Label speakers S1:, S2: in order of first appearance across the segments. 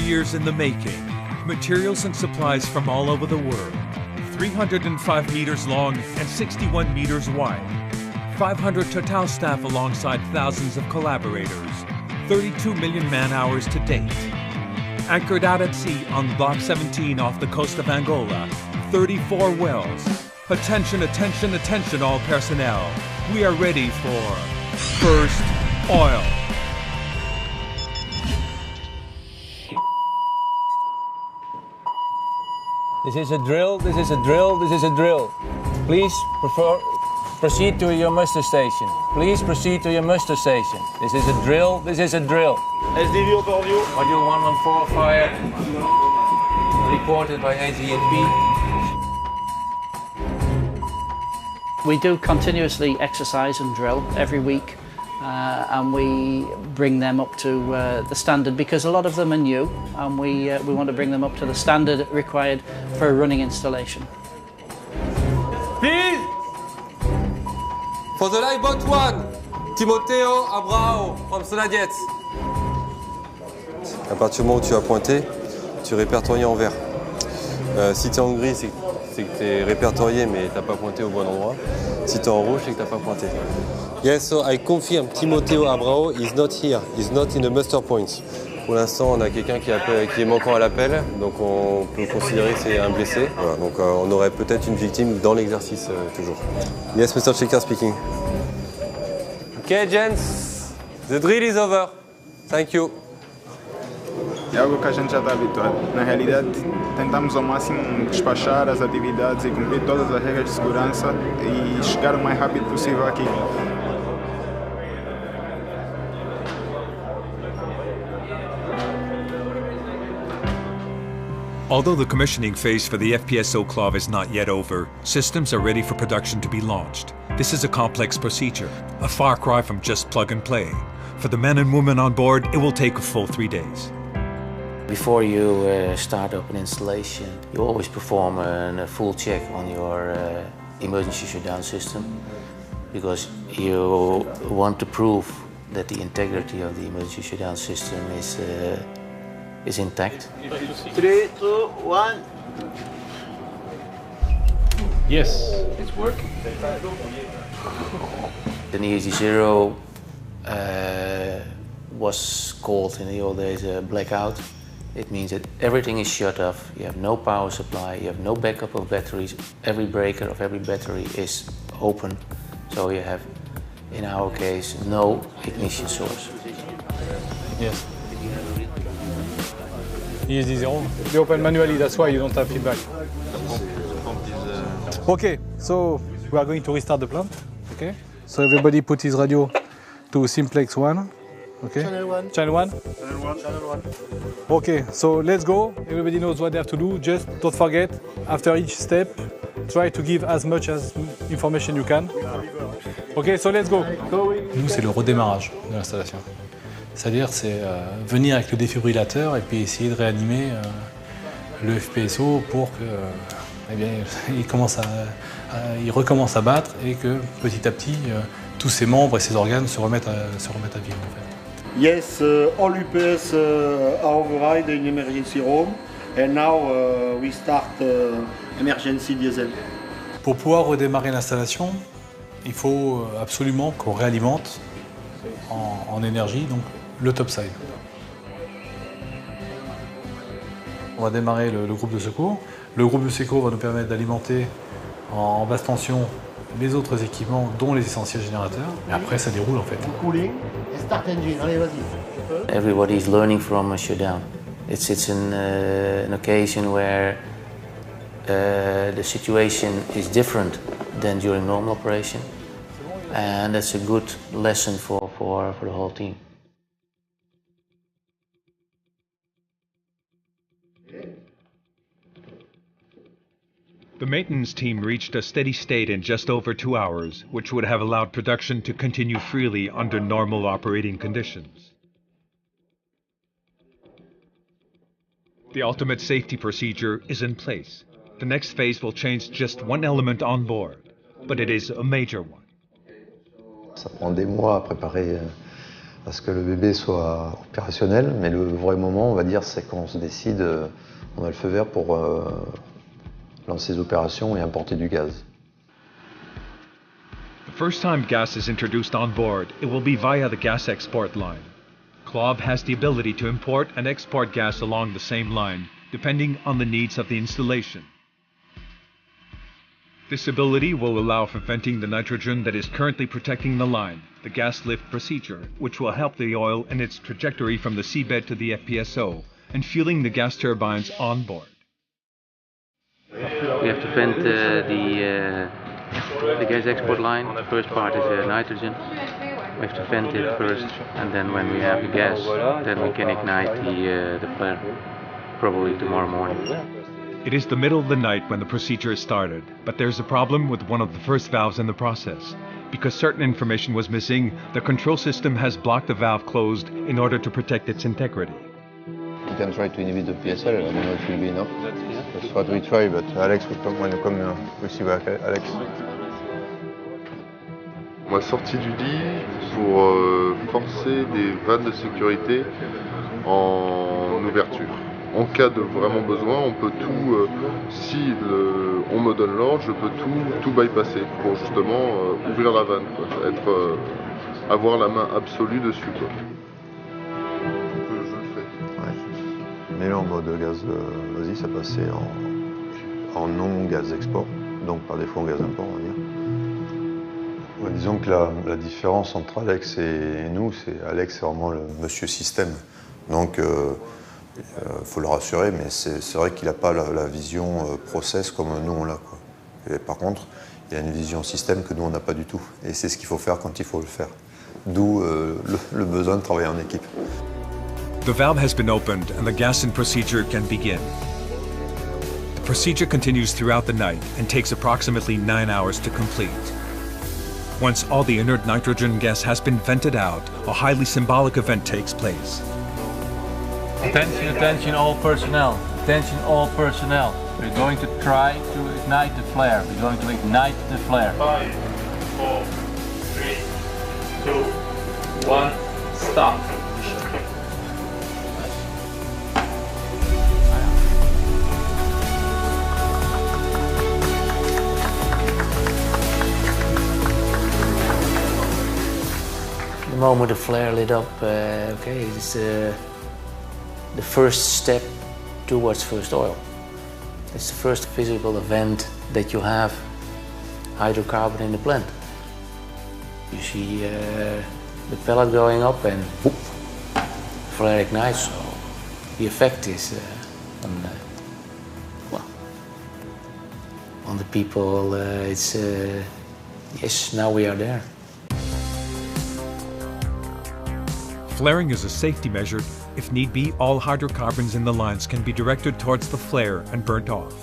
S1: years in the making. Materials and supplies from all over the world. 305 meters long and 61 meters wide. 500 Total staff alongside thousands of collaborators. 32 million man-hours to date. Anchored out at sea on Block 17 off the coast of Angola. 34 wells. Attention, attention, attention all personnel. We are ready for first oil.
S2: This is a drill, this is a drill, this is a drill. Please proceed to your muster station. Please proceed to your muster station. This is a drill, this is a drill.
S3: SDV overview.
S2: Module 114 fire. Reported by AGNP.
S4: We do continuously exercise and drill every week, and we bring them up to the standard because a lot of them are new, and we want to bring them up to the standard required for a running installation.
S5: Please! For the lifeboat 1, Timoteo Abrao from Sonadiet.
S6: À partir du moment où tu as pointé, tu es répertorié en vert. Si tu es en gris, c'est que tu es répertorié mais tu n'as pas pointé au bon endroit. Si tu es en rouge, c'est que tu n'as pas pointé. Yes, so I confirm, Timoteo Abrao is not here. He's not in the muster point. Pour l'instant, on a quelqu'un qui est manquant à l'appel, donc on peut considérer que c'est un blessé. Voilà, donc on aurait peut-être une victime dans l'exercice toujours. Yes, Mr. Checker speaking.
S5: Okay, gents, the drill is over. Thank you.
S7: É algo que a gente já está habituado. Na realidade, tentamos ao máximo despachar as atividades e cumprir todas as regras de segurança e chegar o mais rápido possível aqui.
S1: Although the commissioning phase for the FPSO Claw is not yet over, systems are ready for production to be launched. This is a complex procedure, a far cry from just plug and play. For the men and women on board, it will take a full 3 days.
S8: Before you start up an installation, you always perform a full check on your emergency shutdown system because you want to prove that the integrity of the emergency shutdown system is intact.
S3: 3, 2, 1.
S2: Yes, it's working.
S8: The ESD0 was called in the old days a blackout. It means that everything is shut off, you have no power supply, you have no backup of batteries, every breaker of every battery is open, so you have, in our case, no ignition source.
S2: Yes. ESD0. You open manually, that's why you don't have feedback. Okay, so we are going to restart the plant. Okay. So everybody put his radio to simplex 1. Okay.
S3: Channel 1.
S2: Channel 1?
S3: Channel 1. Channel 1.
S2: Okay, so let's go. Everybody knows what they have to do. Just don't forget, after each step, try to give as much as information you can. Okay, so let's go. Nous, c'est le redémarrage de l'installation. C'est-à-dire, c'est venir avec le défibrillateur et puis essayer de réanimer le FPSO pour que, eh bien, il recommence à battre et que petit à petit, tous ses membres et ses organes se remettent à vivre, en fait.
S3: Yes, all UPS are override in emergency room, and now we start emergency diesel.
S2: Pour pouvoir redémarrer l'installation, il faut absolument qu'on réalimente en énergie donc le topside. On va démarrer le groupe de secours. Le groupe de secours va nous permettre d'alimenter en basse tension les autres équipements, dont les essentiels générateurs. Et après, ça déroule en fait.
S3: Cooling, start engine, allez vas-y.
S8: Everybody is learning from a shutdown. It's an occasion where the situation is different than during normal operation, and that's a good lesson for the whole team.
S1: The maintenance team reached a steady state in just over 2 hours, which would have allowed production to continue freely under normal operating conditions. The ultimate safety procedure is in place. The next phase will change just one element on board, but it is a major one.
S9: Ça prend des mois à préparer ce que le bébé soit opérationnel, mais le vrai moment, on va dire, c'est quand on se décide, on a le feu vert pour lancer les opérations et importer du gaz.
S1: The first time gas is introduced on board, it will be via the gas export line. CLOB has the ability to import and export gas along the same line, depending on the needs of the installation. This ability will allow for venting the nitrogen that is currently protecting the line, the gas lift procedure, which will help the oil in its trajectory from the seabed to the FPSO, and fueling the gas turbines on board.
S8: We have to vent the gas export line. The first part is nitrogen. We have to vent it first, and then when we have the gas, then we can ignite the flare, probably tomorrow morning.
S1: It is the middle of the night when the procedure is started, but there's a problem with one of the first valves in the process. Because certain information was missing, the control system has blocked the valve closed in order to protect its integrity.
S9: You can try to inhibit the PSL, I don't know if it will be enough. That's what we try, but Alex will come when you come, we'll see back, Alex.
S10: On m'a sorti du lit pour forcer des vannes de sécurité en ouverture. En cas de vraiment besoin, on peut tout, si on me donne l'ordre, je peux tout bypasser pour justement ouvrir la vanne, quoi. Avoir la main absolue dessus, quoi. Je le fais.
S9: Ouais. Mais là en mode gaz, vas-y, ça passait en non gaz export, donc par défaut en gaz import, on va dire. Ouais, disons que la différence entre Alex et nous, c'est Alex c'est vraiment le monsieur système. Donc faut le rassurer, mais c'est vrai qu'il n'a pas la vision process comme nous on l'a, quoi. Et par contre, il a une vision système que nous on n'a pas du tout. Et c'est ce qu'il faut faire quand il faut le faire. D'où le besoin de travailler en équipe.
S1: The valve has been opened and the gas in procedure can begin. The procedure continues throughout the night and takes approximately 9 hours to complete. Once all the inert nitrogen gas has been vented out, a highly symbolic event takes place.
S11: Attention, attention all personnel. Attention all personnel. We're going to try to ignite the flare. We're going to ignite the flare. 5, 4, 3, 2, 1, stop.
S8: The moment the flare lit up, okay, it's the first step towards first oil. It's the first visible event that you have hydrocarbon in the blend. You see the pellet going up and whoop, flare ignites. So the effect is on the people. It's yes, now we are there.
S1: Flaring is a safety measure. If need be, all hydrocarbons in the lines can be directed towards the flare and burnt off.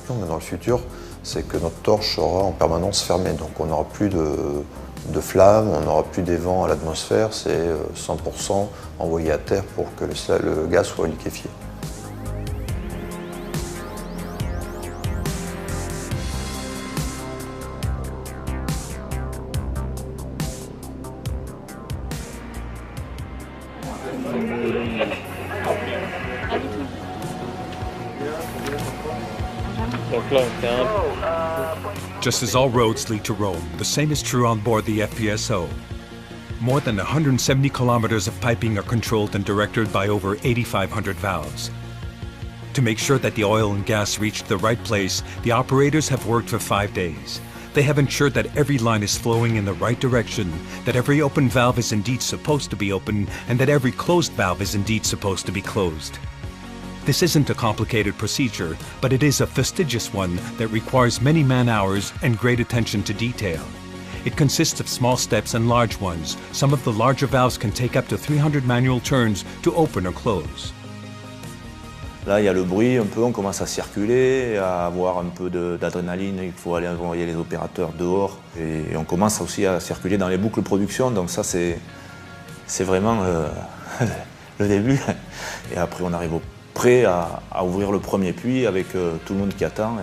S9: Dans le futur, c'est que notre torche sera en permanence fermée, donc on n'aura plus de flammes, on n'aura plus des vents à l'atmosphère, c'est 100% envoyé à terre pour que le gaz soit liquéfié.
S1: Just as all roads lead to Rome, the same is true on board the FPSO. More than 170 kilometers of piping are controlled and directed by over 8,500 valves. To make sure that the oil and gas reach the right place, the operators have worked for 5 days. They have ensured that every line is flowing in the right direction, that every open valve is indeed supposed to be open, and that every closed valve is indeed supposed to be closed. This isn't a complicated procedure, but it is a fastidious one that requires many man-hours and great attention to detail. It consists of small steps and large ones. Some of the larger valves can take up to 300 manual turns to open or close.
S12: Là, il y a le bruit un peu, on commence à circuler, à avoir un peu d'adrénaline, il faut aller envoyer les opérateurs dehors. Et on commence aussi à circuler dans les boucles de production, donc ça c'est vraiment le début. Et après on arrive prêt à ouvrir le premier puits avec tout le monde qui attend.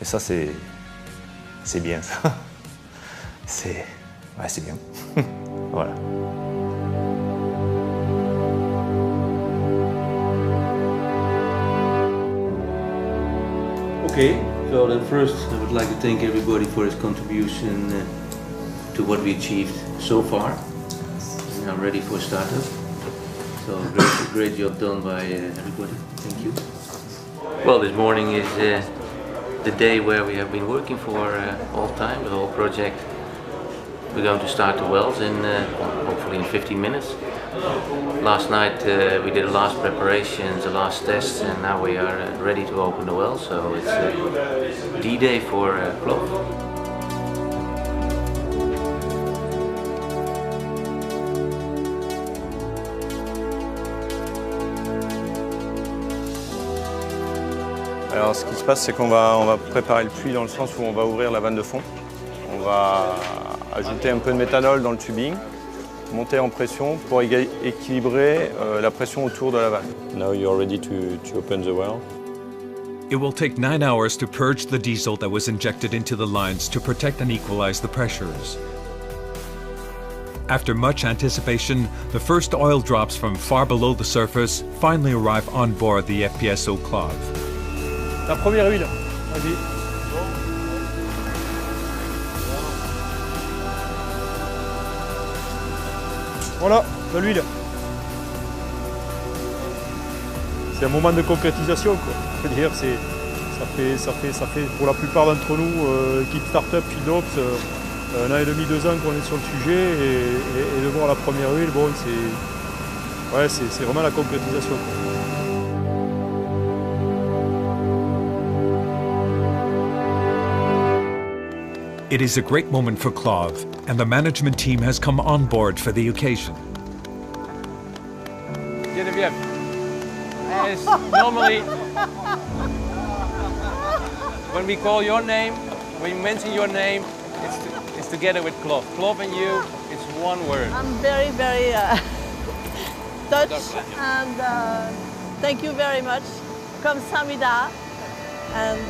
S12: Et ça c'est bien ça. Ah, c'est bien. Voilà.
S8: Okay, so then first I would like to thank everybody for his contribution to what we achieved so far. Now ready for startup. So great job done by everybody. Thank you. Well, this morning is the day where we have been working for all time, the whole project. We're going to start the wells in hopefully in 15 minutes. Last night we did the last preparations, the last tests, and now we are ready to open the well. So it's D-Day for Clough.
S13: Alors ce qui se passe, c'est qu'on va préparer le puits dans le sens où on va ouvrir la vanne de fond. On va ajouter un peu de méthanol dans le tubing, monter en pression pour équilibrer la pression autour de la vanne. Now you're ready to open the well.
S1: It will take 9 hours to purge the diesel that was injected into the lines to protect and equalize the pressures. After much anticipation, the first oil drops from far below the surface finally arrive on board the FPSO Clough.
S2: La première huile, vas-y. Voilà, de l'huile. C'est un moment de concrétisation, quoi. Je veux dire, ça fait pour la plupart d'entre nous, équipe start-up, Fidox, 1 an et demi, 2 ans qu'on est sur le sujet, et de voir la première huile, bon, c'est vraiment la concrétisation, quoi.
S1: It is a great moment for Clough, and the management team has come on board for the occasion.
S11: Geneviève, as normally, when we call your name, when you mention your name, it's together with Clough. Clough and you, it's one word.
S14: I'm very, very touched, and thank you very much. Kamsahamnida, and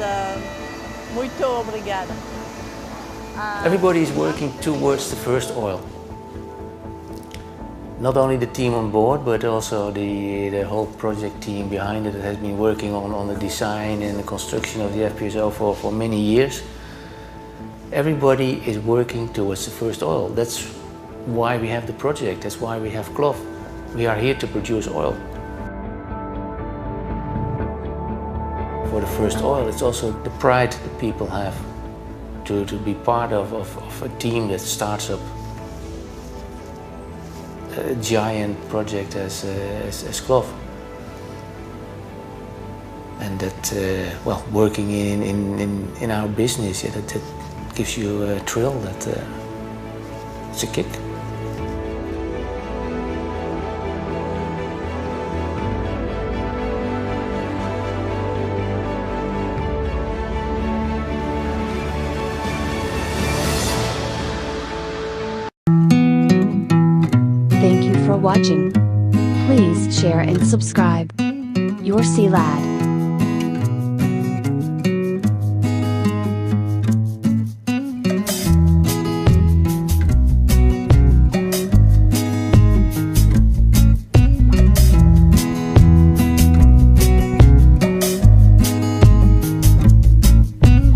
S14: muito obrigada.
S8: Everybody is working towards the first oil. Not only the team on board, but also the whole project team behind it that has been working on the design and the construction of the FPSO for many years. Everybody is working towards the first oil. That's why we have the project, that's why we have Clough. We are here to produce oil. For the first oil, it's also the pride that people have to be part of a team that starts up a giant project as Clough. And that, well, working in our business, yeah, that gives you a thrill, it's a kick.
S15: Thank you for watching. Please share and subscribe. Your Sea Lad.